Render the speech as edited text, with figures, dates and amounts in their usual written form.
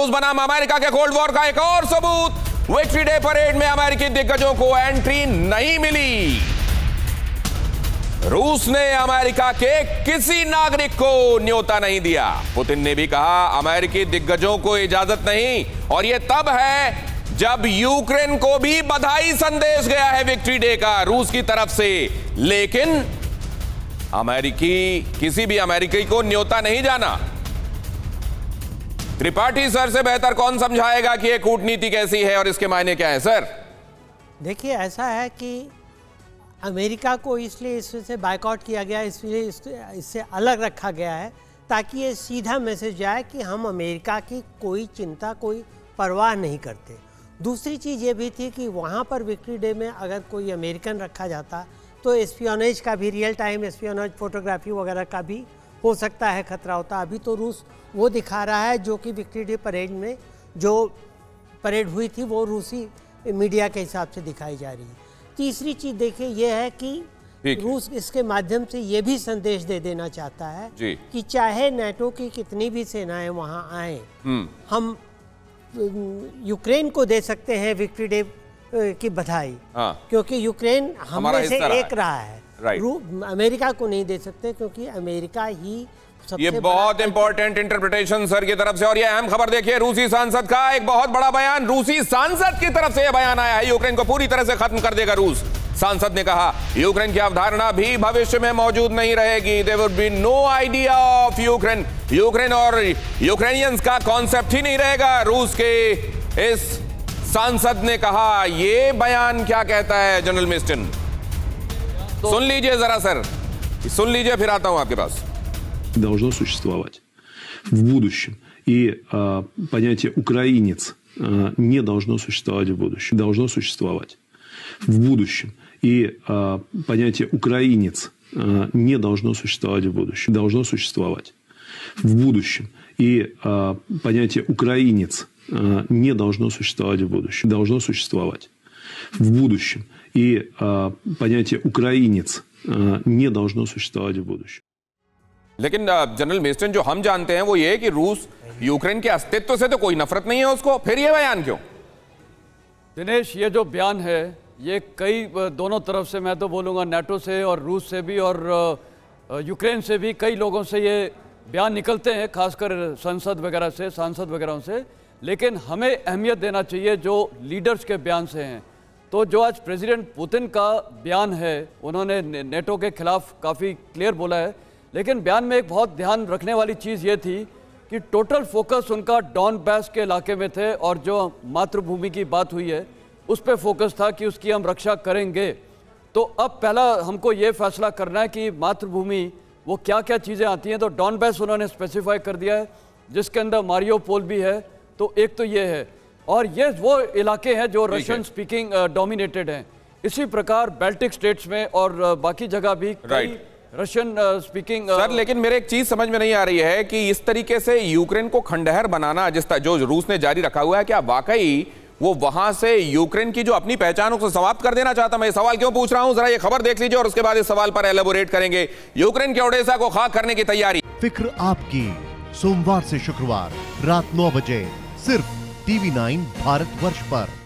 बनाम अमेरिका के cold war का एक और सबूत। विक्ट्री डे परेड में अमेरिकी दिग्गजों को एंट्री नहीं मिली। रूस ने अमेरिका के किसी नागरिक को न्योता नहीं दिया। पुतिन ने भी कहा अमेरिकी दिग्गजों को इजाजत नहीं, और यह तब है जब यूक्रेन को भी बधाई संदेश गया है विक्ट्री डे का रूस की तरफ से। लेकिन किसी भी अमेरिकी को न्योता नहीं जाना। त्रिपाठी सर से बेहतर कौन समझाएगा कि यह कूटनीति कैसी है और इसके मायने क्या है सर? देखिए, ऐसा है कि अमेरिका को इसलिए इससे बायकॉट किया गया, इसलिए इससे अलग रखा गया है ताकि ये सीधा मैसेज जाए कि हम अमेरिका की कोई चिंता, कोई परवाह नहीं करते। दूसरी चीज़ ये भी थी कि वहाँ पर विक्ट्री डे में अगर कोई अमेरिकन रखा जाता तो एस्पियोनेज का भी, रियल टाइम एस्पियोनेज फोटोग्राफी वगैरह का भी हो सकता है खतरा होता। अभी तो रूस वो दिखा रहा है जो कि विक्ट्री डे परेड में जो परेड हुई थी वो रूसी मीडिया के हिसाब से दिखाई जा रही है। तीसरी चीज़ देखिए ये है कि रूस इसके माध्यम से ये भी संदेश दे देना चाहता है कि चाहे नाटो की कितनी भी सेनाएं वहाँ आए, हम यूक्रेन को दे सकते हैं विक्ट्री डे की बधाई, क्योंकि यूक्रेन हममें से एक रहा है। अमेरिका को नहीं दे सकते क्योंकि अमेरिका ही ये बहुत इंपॉर्टेंट इंटरप्रिटेशन सर की तरफ से। और ये अहम खबर देखिए, रूसी सांसद का एक बहुत बड़ा बयान। रूसी सांसद की तरफ से यह बयान आया है, यूक्रेन को पूरी तरह से खत्म कर देगा रूस। सांसद ने कहा यूक्रेन की अवधारणा भी भविष्य में मौजूद नहीं रहेगी। There would be no idea of Ukraine. Ukraine और यूक्रेनियंस का कॉन्सेप्ट ही नहीं रहेगा। रूस के इस सांसद ने कहा। यह बयान क्या कहता है जनरल मिस्टन? सुन लीजिए जरा सर, सुन लीजिए, फिर आता हूं आपके पास। Должно существовать в будущем. И понятие «украинец» не должно существовать в будущем. Должно существовать в будущем. И понятие «украинец» не должно существовать в будущем. Должно существовать в будущем. И понятие «украинец» не должно существовать в будущем. Должно существовать в будущем. И понятие «украинец» не должно существовать в будущем. लेकिन जनरल मिस्टन, जो हम जानते हैं वो ये कि रूस यूक्रेन के अस्तित्व से तो कोई नफरत नहीं है उसको, फिर ये बयान क्यों? दिनेश, ये जो बयान है ये कई दोनों तरफ से, मैं तो बोलूँगा नाटो से और रूस से भी और यूक्रेन से भी कई लोगों से ये बयान निकलते हैं, खासकर सांसद वगैरह से। लेकिन हमें अहमियत देना चाहिए जो लीडर्स के बयान से हैं। तो जो आज प्रेसिडेंट पुतिन का बयान है, उन्होंने नेटो के खिलाफ काफ़ी क्लियर बोला है, लेकिन बयान में एक बहुत ध्यान रखने वाली चीज़ ये थी कि टोटल फोकस उनका डॉनबास के इलाके में थे, और जो मातृभूमि की बात हुई है उस पर फोकस था कि उसकी हम रक्षा करेंगे। तो अब पहला हमको ये फैसला करना है कि मातृभूमि वो क्या क्या चीज़ें आती हैं। तो डॉनबास उन्होंने स्पेसिफाई कर दिया है, जिसके अंदर मारियोपोल भी है। तो एक तो ये है, और ये वो इलाके हैं जो रशियन स्पीकिंग डोमिनेटेड हैं। इसी प्रकार बाल्टिक स्टेट्स में और बाकी जगह भी रशियन स्पीकिंग। सर, लेकिन मेरे एक चीज समझ में नहीं आ रही है कि इस तरीके से यूक्रेन को खंडहर बनाना जो रूस ने जारी रखा हुआ है, क्या वाकई वो वहां से यूक्रेन की जो अपनी पहचान को समाप्त कर देना चाहता? मैं सवाल क्यों पूछ रहा हूं, जरा ये खबर देख लीजिए और उसके बाद इस सवाल पर एलेबोरेट करेंगे। यूक्रेन के ओडेसा को खाक करने की तैयारी। फिक्र आपकी, सोमवार से शुक्रवार रात 9 बजे सिर्फ TV9 भारतवर्ष पर।